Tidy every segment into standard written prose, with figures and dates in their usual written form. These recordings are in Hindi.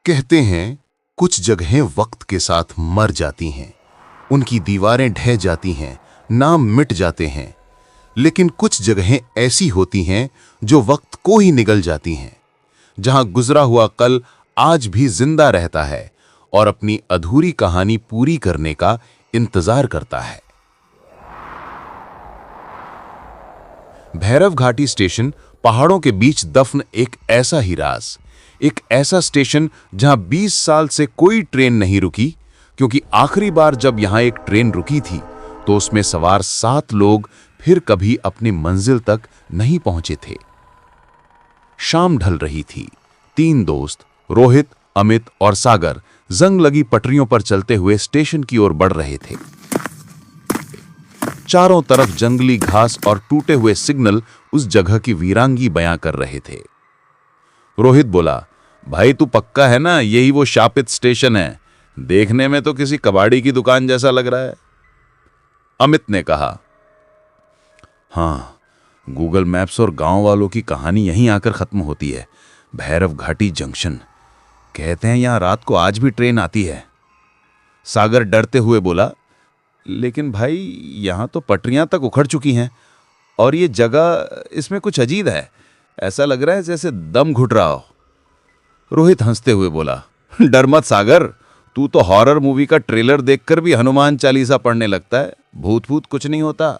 कहते हैं कुछ जगहें वक्त के साथ मर जाती हैं, उनकी दीवारें ढह जाती हैं, नाम मिट जाते हैं। लेकिन कुछ जगहें ऐसी होती हैं जो वक्त को ही निगल जाती हैं, जहां गुजरा हुआ कल आज भी जिंदा रहता है और अपनी अधूरी कहानी पूरी करने का इंतजार करता है। भैरव घाटी स्टेशन पहाड़ों के बीच दफन एक ऐसा ही राज, एक ऐसा स्टेशन जहां 20 साल से कोई ट्रेन नहीं रुकी, क्योंकि आखिरी बार जब यहां एक ट्रेन रुकी थी तो उसमें सवार 7 लोग फिर कभी अपनी मंजिल तक नहीं पहुंचे थे। शाम ढल रही थी। 3 दोस्त रोहित, अमित और सागर जंग लगी पटरियों पर चलते हुए स्टेशन की ओर बढ़ रहे थे। चारों तरफ जंगली घास और टूटे हुए सिग्नल उस जगह की वीरांगी बयां कर रहे थे। रोहित बोला, भाई तू पक्का है ना यही वो शापित स्टेशन है? देखने में तो किसी कबाड़ी की दुकान जैसा लग रहा है। अमित ने कहा, हाँ, गूगल मैप्स और गांव वालों की कहानी यहीं आकर खत्म होती है। भैरव घाटी जंक्शन, कहते हैं यहां रात को आज भी ट्रेन आती है। सागर डरते हुए बोला, लेकिन भाई यहां तो पटरियां तक उखड़ चुकी हैं और ये जगह, इसमें कुछ अजीब है। ऐसा लग रहा है जैसे दम घुट रहा हो। रोहित हंसते हुए बोला, डर मत सागर, तू तो हॉरर मूवी का ट्रेलर देखकर भी हनुमान चालीसा पढ़ने लगता है। भूत भूत कुछ नहीं होता।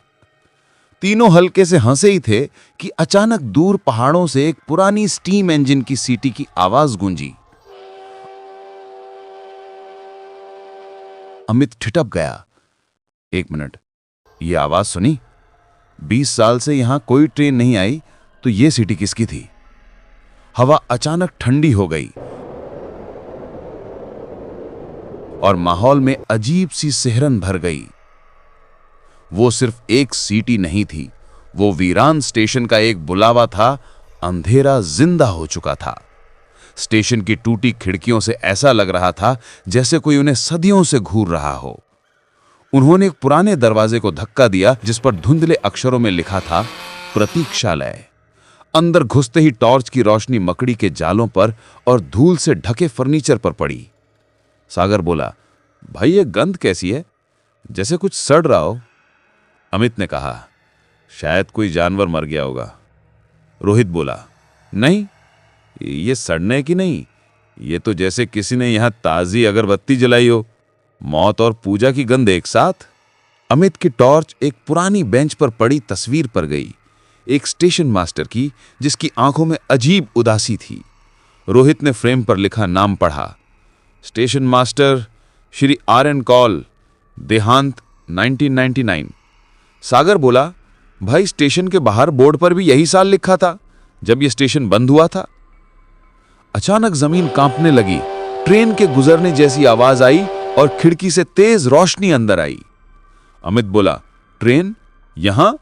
तीनों हल्के से हंसे ही थे कि अचानक दूर पहाड़ों से एक पुरानी स्टीम इंजन की सीटी की आवाज गूंजी। अमित ठिठक गया। 1 मिनट, ये आवाज सुनी? 20 साल से यहां कोई ट्रेन नहीं आई, तो ये सीटी किसकी थी? हवा अचानक ठंडी हो गई और माहौल में अजीब सी सिहरन भर गई। वो सिर्फ एक सीटी नहीं थी, वो वीरान स्टेशन का एक बुलावा था। अंधेरा जिंदा हो चुका था। स्टेशन की टूटी खिड़कियों से ऐसा लग रहा था जैसे कोई उन्हें सदियों से घूर रहा हो। उन्होंने एक पुराने दरवाजे को धक्का दिया जिस पर धुंधले अक्षरों में लिखा था, प्रतीक्षालय। अंदर घुसते ही टॉर्च की रोशनी मकड़ी के जालों पर और धूल से ढके फर्नीचर पर पड़ी। सागर बोला, भाई ये गंध कैसी है? जैसे कुछ सड़ रहा हो। अमित ने कहा, शायद कोई जानवर मर गया होगा। रोहित बोला, नहीं, ये सड़ने की नहीं, ये तो जैसे किसी ने यहां ताजी अगरबत्ती जलाई हो। मौत और पूजा की गंध एक साथ। अमित की टॉर्च एक पुरानी बेंच पर पड़ी तस्वीर पर गई, एक स्टेशन मास्टर की जिसकी आंखों में अजीब उदासी थी। रोहित ने फ्रेम पर लिखा नाम पढ़ा, station master Shri RN Kaul, देहांत 1999। सागर बोला, भाई स्टेशन के बाहर बोर्ड पर भी यही साल लिखा था जब यह स्टेशन बंद हुआ था। अचानक जमीन कांपने लगी, ट्रेन के गुजरने जैसी आवाज आई और खिड़की से तेज रोशनी अंदर आई। अमित बोला, ट्रेन यहां?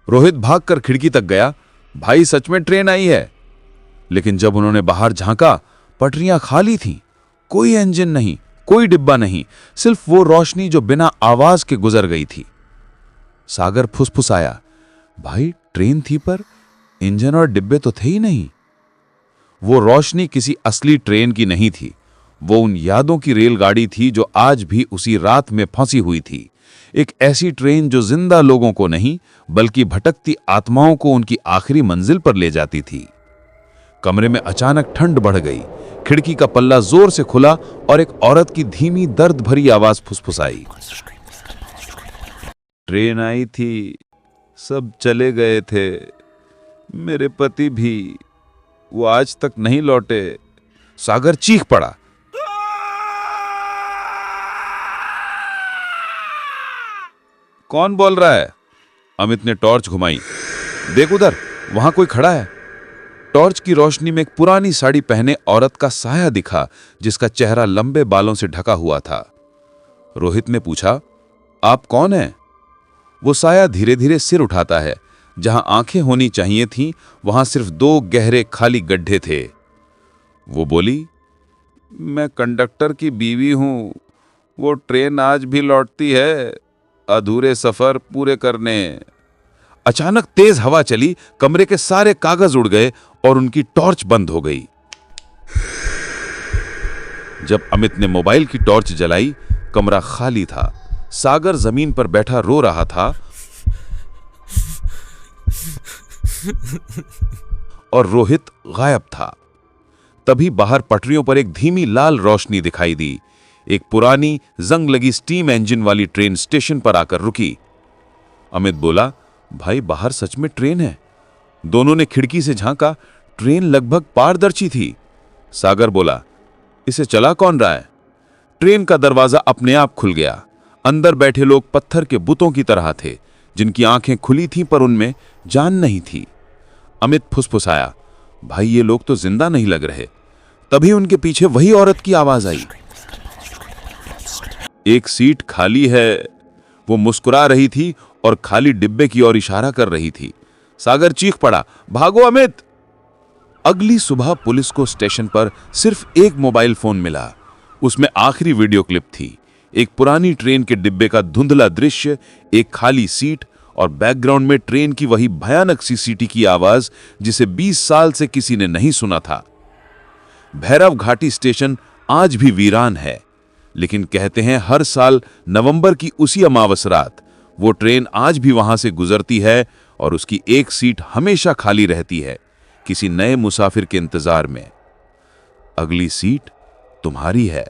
रोहित भागकर खिड़की तक गया। भाई सच में ट्रेन आई है। लेकिन जब उन्होंने बाहर झांका, पटरियां खाली थीं, कोई इंजन नहीं, कोई डिब्बा नहीं, सिर्फ वो रोशनी जो बिना आवाज के गुजर गई थी। सागर फुसफुसाया, भाई ट्रेन थी पर इंजन और डिब्बे तो थे ही नहीं। वो रोशनी किसी असली ट्रेन की नहीं थी, वो उन यादों की रेलगाड़ी थी जो आज भी उसी रात में फंसी हुई थी। एक ऐसी ट्रेन जो जिंदा लोगों को नहीं बल्कि भटकती आत्माओं को उनकी आखिरी मंजिल पर ले जाती थी। कमरे में अचानक ठंड बढ़ गई। खिड़की का पल्ला जोर से खुला और एक औरत की धीमी दर्द भरी आवाज फुसफुसाई, ट्रेन आई थी, सब चले गए थे, मेरे पति भी, वो आज तक नहीं लौटे। सागर चीख पड़ा। कौन बोल रहा है? अमित ने टॉर्च घुमाई। देख उधर, वहां कोई खड़ा है। टॉर्च की रोशनी में एक पुरानी साड़ी पहने औरत का साया दिखा जिसका चेहरा लंबे बालों से ढका हुआ था। रोहित ने पूछा, आप कौन हैं? वो साया धीरे धीरे सिर उठाता है। जहां आंखें होनी चाहिए थीं, वहां सिर्फ 2 गहरे खाली गड्ढे थे। वो बोली, मैं कंडक्टर की बीवी हूं, वो ट्रेन आज भी लौटती है अधूरे सफर पूरे करने। अचानक तेज हवा चली, कमरे के सारे कागज उड़ गए और उनकी टॉर्च बंद हो गई। जब अमित ने मोबाइल की टॉर्च जलाई, कमरा खाली था। सागर जमीन पर बैठा रो रहा था और रोहित गायब था। तभी बाहर पटरियों पर एक धीमी लाल रोशनी दिखाई दी। एक पुरानी जंग लगी स्टीम इंजन वाली ट्रेन स्टेशन पर आकर रुकी। अमित बोला, भाई बाहर सच में ट्रेन है। दोनों ने खिड़की से झांका। ट्रेन लगभग पारदर्शी थी। सागर बोला, इसे चला कौन रहा है? ट्रेन का दरवाजा अपने आप खुल गया। अंदर बैठे लोग पत्थर के बुतों की तरह थे, जिनकी आंखें खुली थीं पर उनमें जान नहीं थी। अमित फुसफुसाया, भाई ये लोग तो जिंदा नहीं लग रहे। तभी उनके पीछे वही औरत की आवाज आई, एक सीट खाली है। वो मुस्कुरा रही थी और खाली डिब्बे की ओर इशारा कर रही थी। सागर चीख पड़ा, भागो अमित! अगली सुबह पुलिस को स्टेशन पर सिर्फ एक मोबाइल फोन मिला। उसमें आखिरी वीडियो क्लिप थी। एक पुरानी ट्रेन के डिब्बे का धुंधला दृश्य, एक खाली सीट और बैकग्राउंड में ट्रेन की वही भयानक सी सीटी की आवाज जिसे 20 साल से किसी ने नहीं सुना था। भैरव घाटी स्टेशन आज भी वीरान है, लेकिन कहते हैं हर साल नवंबर की उसी अमावस रात वो ट्रेन आज भी वहां से गुजरती है और उसकी एक सीट हमेशा खाली रहती है, किसी नए मुसाफिर के इंतजार में। अगली सीट तुम्हारी है।